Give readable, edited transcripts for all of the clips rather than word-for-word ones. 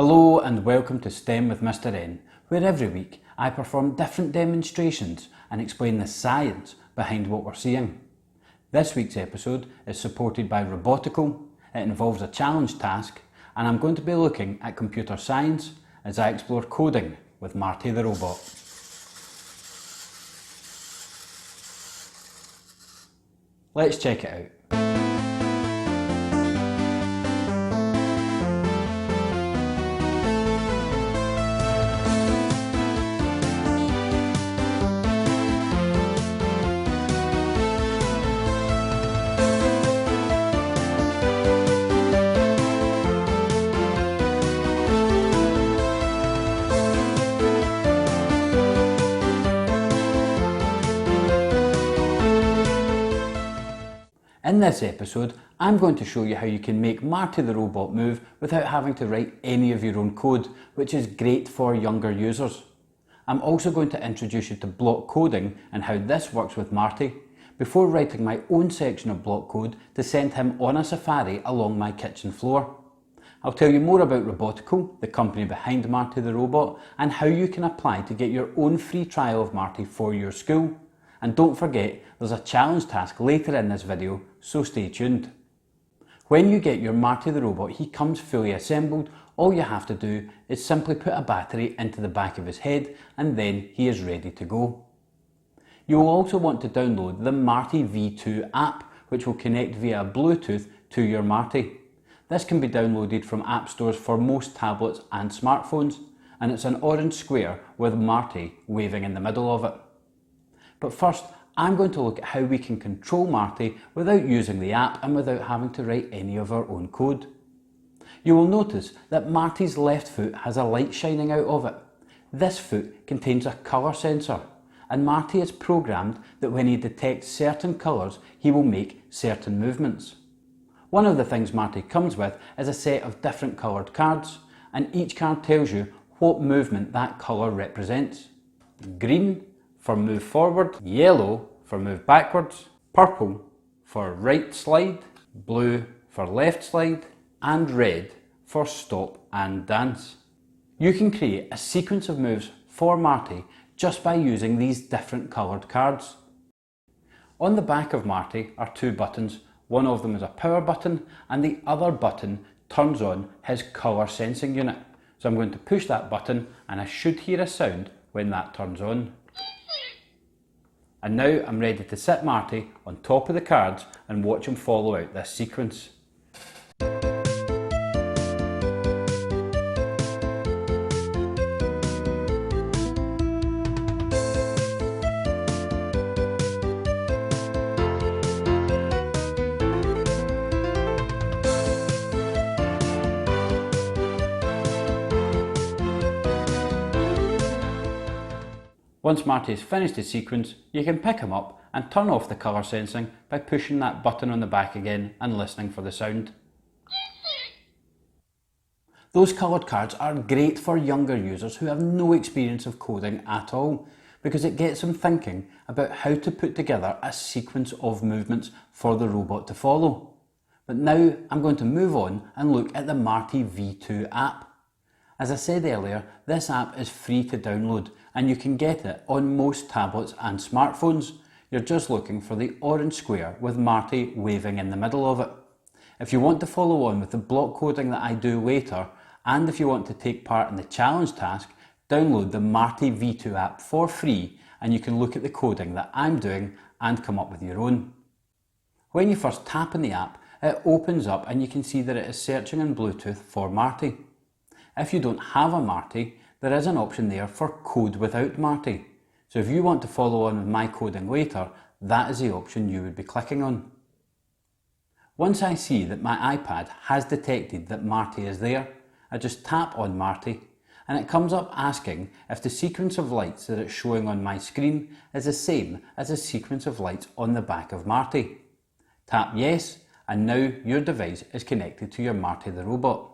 Hello and welcome to STEM with Mr. N, where every week I perform different demonstrations and explain the science behind what we're seeing. This week's episode is supported by Robotical. It involves a challenge task, and I'm going to be looking at computer science as I explore coding with Marty the Robot. Let's check it out. In this episode, I'm going to show you how you can make Marty the Robot move without having to write any of your own code, which is great for younger users. I'm also going to introduce you to block coding and how this works with Marty, before writing my own section of block code to send him on a safari along my kitchen floor. I'll tell you more about Robotical, the company behind Marty the Robot, and how you can apply to get your own free trial of Marty for your school. And don't forget, there's a challenge task later in this video, so stay tuned. When you get your Marty the Robot, he comes fully assembled. All you have to do is simply put a battery into the back of his head and then he is ready to go. You will also want to download the Marty V2 app, which will connect via Bluetooth to your Marty. This can be downloaded from app stores for most tablets and smartphones, and it's an orange square with Marty waving in the middle of it. But first, I'm going to look at how we can control Marty without using the app and without having to write any of our own code. You will notice that Marty's left foot has a light shining out of it. This foot contains a colour sensor, and Marty is programmed that when he detects certain colours, he will make certain movements. One of the things Marty comes with is a set of different coloured cards, and each card tells you what movement that colour represents. Green for move forward, yellow for move backwards, purple for right slide, blue for left slide, and red for stop and dance. You can create a sequence of moves for Marty just by using these different coloured cards. On the back of Marty are two buttons. One of them is a power button and the other button turns on his colour sensing unit. So I'm going to push that button and I should hear a sound when that turns on. And now I'm ready to sit Marty on top of the cards and watch him follow out this sequence. Once Marty has finished his sequence, you can pick him up and turn off the colour sensing by pushing that button on the back again and listening for the sound. Those coloured cards are great for younger users who have no experience of coding at all, because it gets them thinking about how to put together a sequence of movements for the robot to follow. But now I'm going to move on and look at the Marty V2 app. As I said earlier, this app is free to download and you can get it on most tablets and smartphones. You're just looking for the orange square with Marty waving in the middle of it. If you want to follow on with the block coding that I do later, and if you want to take part in the challenge task, download the Marty V2 app for free and you can look at the coding that I'm doing and come up with your own. When you first tap on the app, it opens up and you can see that it is searching on Bluetooth for Marty. If you don't have a Marty, there is an option there for code without Marty. So if you want to follow on with my coding later, that is the option you would be clicking on. Once I see that my iPad has detected that Marty is there, I just tap on Marty and it comes up asking if the sequence of lights that it's showing on my screen is the same as the sequence of lights on the back of Marty. Tap yes, and now your device is connected to your Marty the Robot.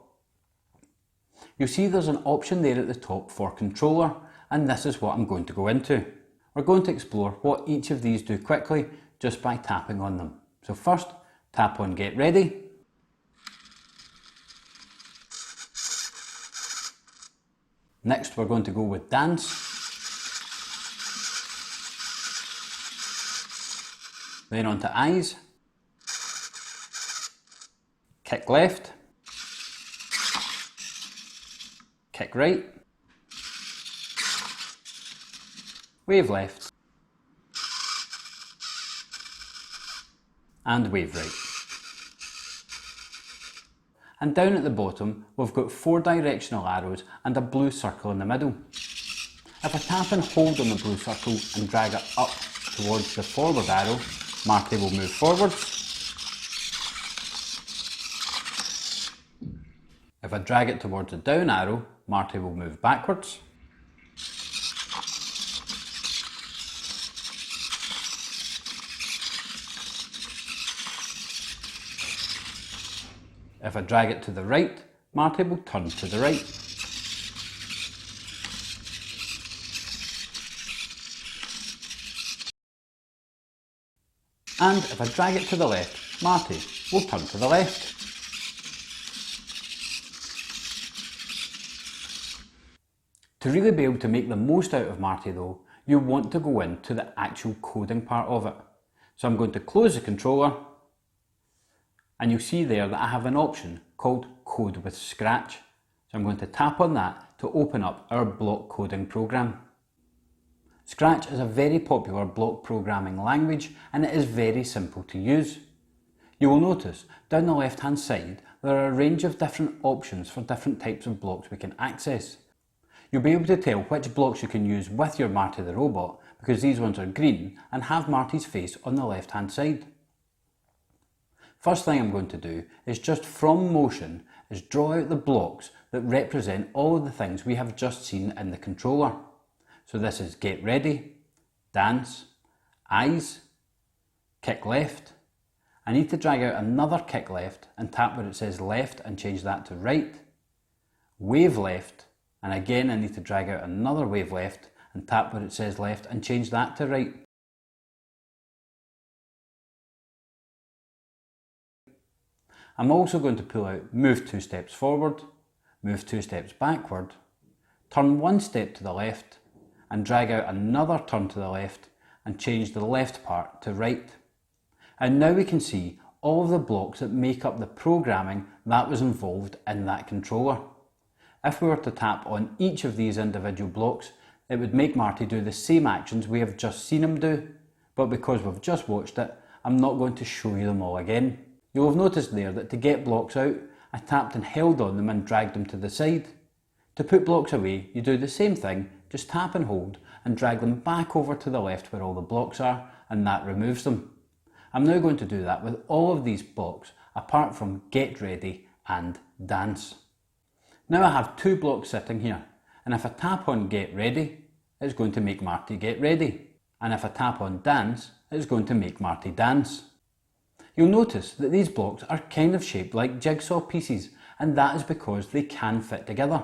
You'll see there's an option there at the top for controller, and this is what I'm going to go into. We're going to explore what each of these do quickly just by tapping on them. So first, tap on Get Ready. Next we're going to go with dance. Then on to eyes. Kick left. Kick right. Wave left. And wave right. And down at the bottom we've got 4 directional arrows and a blue circle in the middle. If I tap and hold on the blue circle and drag it up towards the forward arrow, Marty will move forwards. If I drag it towards the down arrow, Marty will move backwards. If I drag it to the right, Marty will turn to the right. And if I drag it to the left, Marty will turn to the left. To really be able to make the most out of Marty though, you want to go into the actual coding part of it. So I'm going to close the controller, and you'll see there that I have an option called Code with Scratch. So I'm going to tap on that to open up our block coding program. Scratch is a very popular block programming language and it is very simple to use. You will notice down the left hand side there are a range of different options for different types of blocks we can access. You'll be able to tell which blocks you can use with your Marty the Robot because these ones are green and have Marty's face on the left hand side. First thing I'm going to do is just from motion is draw out the blocks that represent all of the things we have just seen in the controller. So this is get ready, dance, eyes, kick left. I need to drag out another kick left and tap where it says left and change that to right. Wave left, and again I need to drag out another wave left and tap where it says left and change that to right. I'm also going to pull out move 2 steps forward, move 2 steps backward, turn 1 step to the left and drag out another turn to the left and change the left part to right. And now we can see all of the blocks that make up the programming that was involved in that controller. If we were to tap on each of these individual blocks, it would make Marty do the same actions we have just seen him do, but because we've just watched it, I'm not going to show you them all again. You'll have noticed there that to get blocks out, I tapped and held on them and dragged them to the side. To put blocks away, you do the same thing, just tap and hold and drag them back over to the left where all the blocks are, and that removes them. I'm now going to do that with all of these blocks apart from get ready and dance. Now I have 2 blocks sitting here, and if I tap on get ready, it's going to make Marty get ready. And if I tap on dance, it's going to make Marty dance. You'll notice that these blocks are kind of shaped like jigsaw pieces, and that is because they can fit together.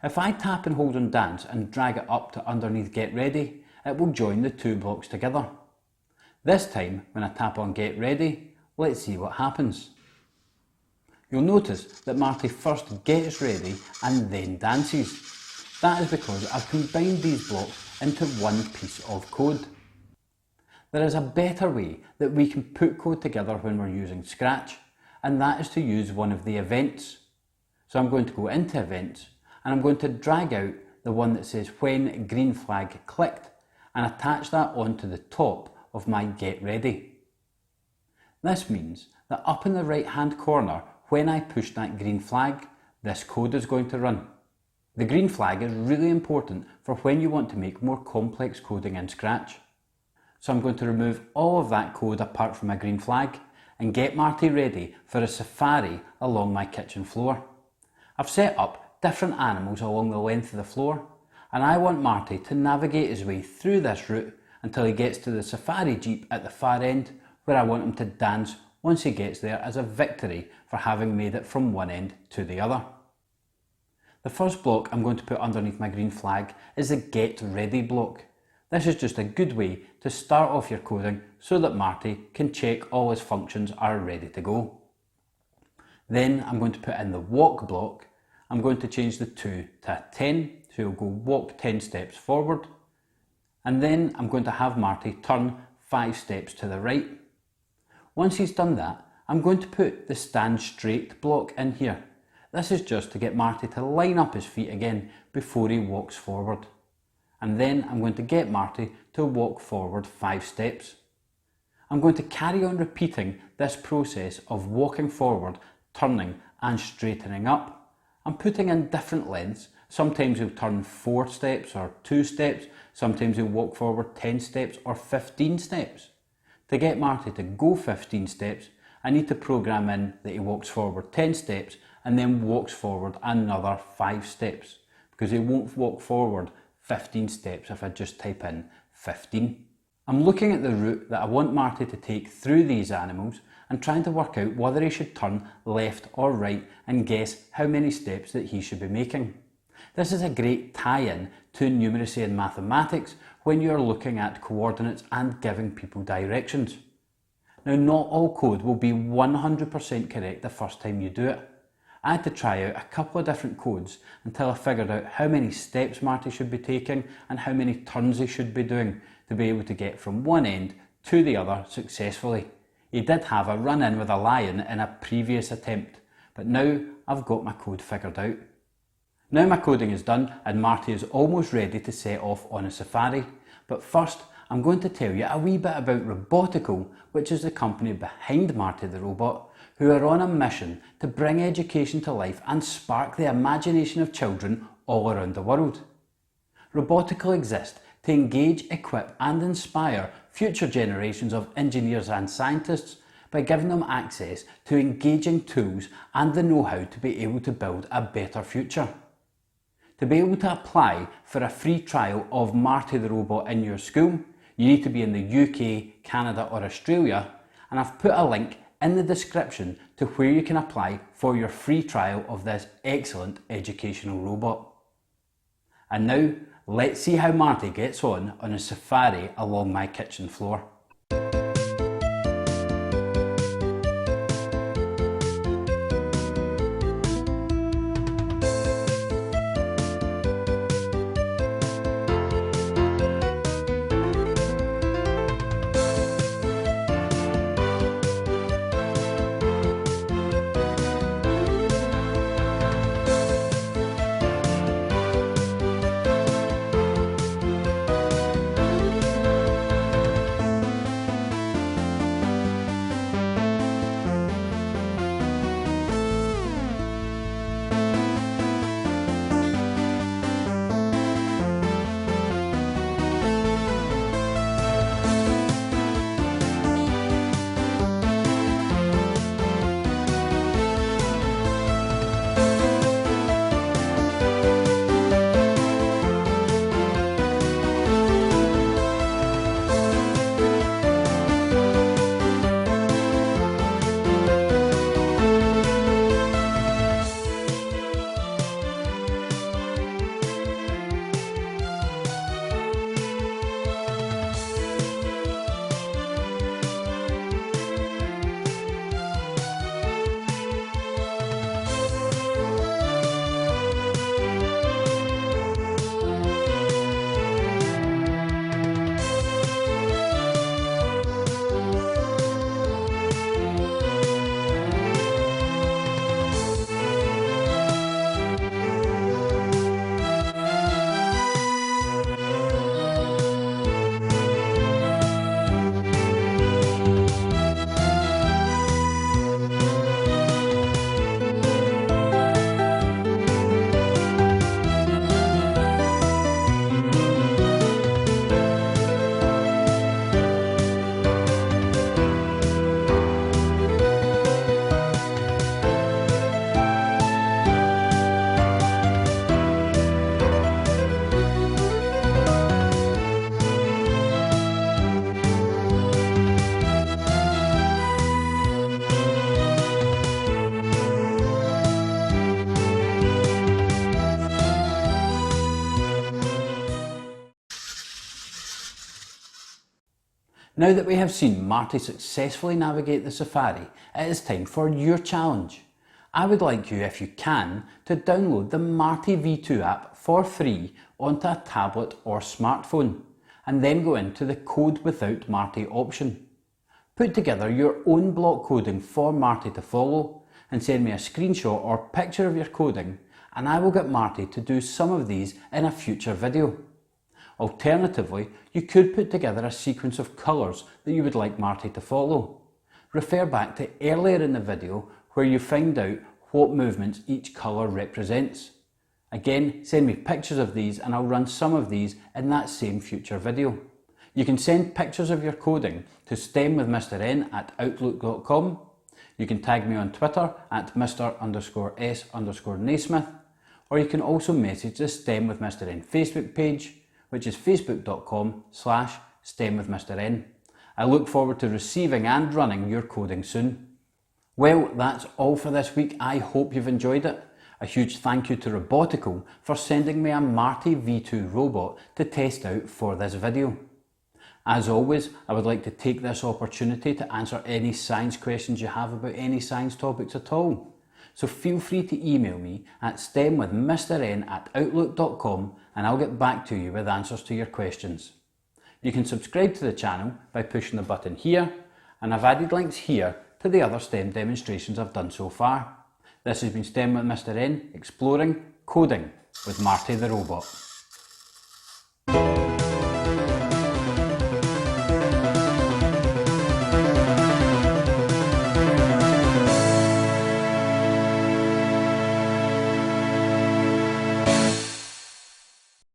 If I tap and hold on dance and drag it up to underneath get ready, it will join the 2 blocks together. This time, when I tap on get ready, let's see what happens. You'll notice that Marty first gets ready and then dances. That is because I've combined these blocks into one piece of code. There is a better way that we can put code together when we're using Scratch, and that is to use one of the events. So I'm going to go into events and I'm going to drag out the one that says when green flag clicked and attach that onto the top of my get ready. This means that up in the right hand corner, when I push that green flag, this code is going to run. The green flag is really important for when you want to make more complex coding in Scratch. So I'm going to remove all of that code apart from my green flag and get Marty ready for a safari along my kitchen floor. I've set up different animals along the length of the floor, and I want Marty to navigate his way through this route until he gets to the safari jeep at the far end, where I want him to dance once he gets there as a victory for having made it from one end to the other. The first block I'm going to put underneath my green flag is the get ready block. This is just a good way to start off your coding so that Marty can check all his functions are ready to go. Then I'm going to put in the walk block, I'm going to change the 2 to a 10, so he'll go walk 10 steps forward. And then I'm going to have Marty turn 5 steps to the right. Once he's done that, I'm going to put the stand straight block in here. This is just to get Marty to line up his feet again before he walks forward. And then I'm going to get Marty to walk forward 5 steps. I'm going to carry on repeating this process of walking forward, turning and straightening up. I'm putting in different lengths. Sometimes he'll turn 4 steps or 2 steps. Sometimes he'll walk forward 10 steps or 15 steps. To get Marty to go 15 steps, I need to program in that he walks forward 10 steps and then walks forward another 5 steps, because he won't walk forward 15 steps if I just type in 15. I'm looking at the route that I want Marty to take through these animals and trying to work out whether he should turn left or right and guess how many steps that he should be making. This is a great tie-in to numeracy and mathematics when you're looking at coordinates and giving people directions. Now, not all code will be 100% correct the first time you do it. I had to try out a couple of different codes until I figured out how many steps Marty should be taking and how many turns he should be doing to be able to get from one end to the other successfully. He did have a run-in with a lion in a previous attempt, but now I've got my code figured out. Now my coding is done and Marty is almost ready to set off on a safari, but first I'm going to tell you a wee bit about Robotical, which is the company behind Marty the Robot, who are on a mission to bring education to life and spark the imagination of children all around the world. Robotical exists to engage, equip and inspire future generations of engineers and scientists by giving them access to engaging tools and the know-how to be able to build a better future. To be able to apply for a free trial of Marty the Robot in your school, you need to be in the UK, Canada or Australia, and I've put a link in the description to where you can apply for your free trial of this excellent educational robot. And now, let's see how Marty gets on a safari along my kitchen floor. Now that we have seen Marty successfully navigate the safari, it is time for your challenge. I would like you, if you can, to download the Marty V2 app for free onto a tablet or smartphone, and then go into the Code Without Marty option. Put together your own block coding for Marty to follow, and send me a screenshot or picture of your coding, and I will get Marty to do some of these in a future video. Alternatively, you could put together a sequence of colours that you would like Marty to follow. Refer back to earlier in the video where you find out what movements each colour represents. Again, send me pictures of these and I'll run some of these in that same future video. You can send pictures of your coding to stemwithmrn@outlook.com. You can tag me on Twitter at Mr_S_Naismith, or you can also message the STEM with Mr N Facebook page, which is facebook.com/STEMwithMrN. I look forward to receiving and running your coding soon. Well, that's all for this week. I hope you've enjoyed it. A huge thank you to Robotical for sending me a Marty V2 robot to test out for this video. As always, I would like to take this opportunity to answer any science questions you have about any science topics at all. So feel free to email me at stemwithmrn@outlook.com and I'll get back to you with answers to your questions. You can subscribe to the channel by pushing the button here, and I've added links here to the other STEM demonstrations I've done so far. This has been STEM with Mr N, exploring coding with Marty the Robot.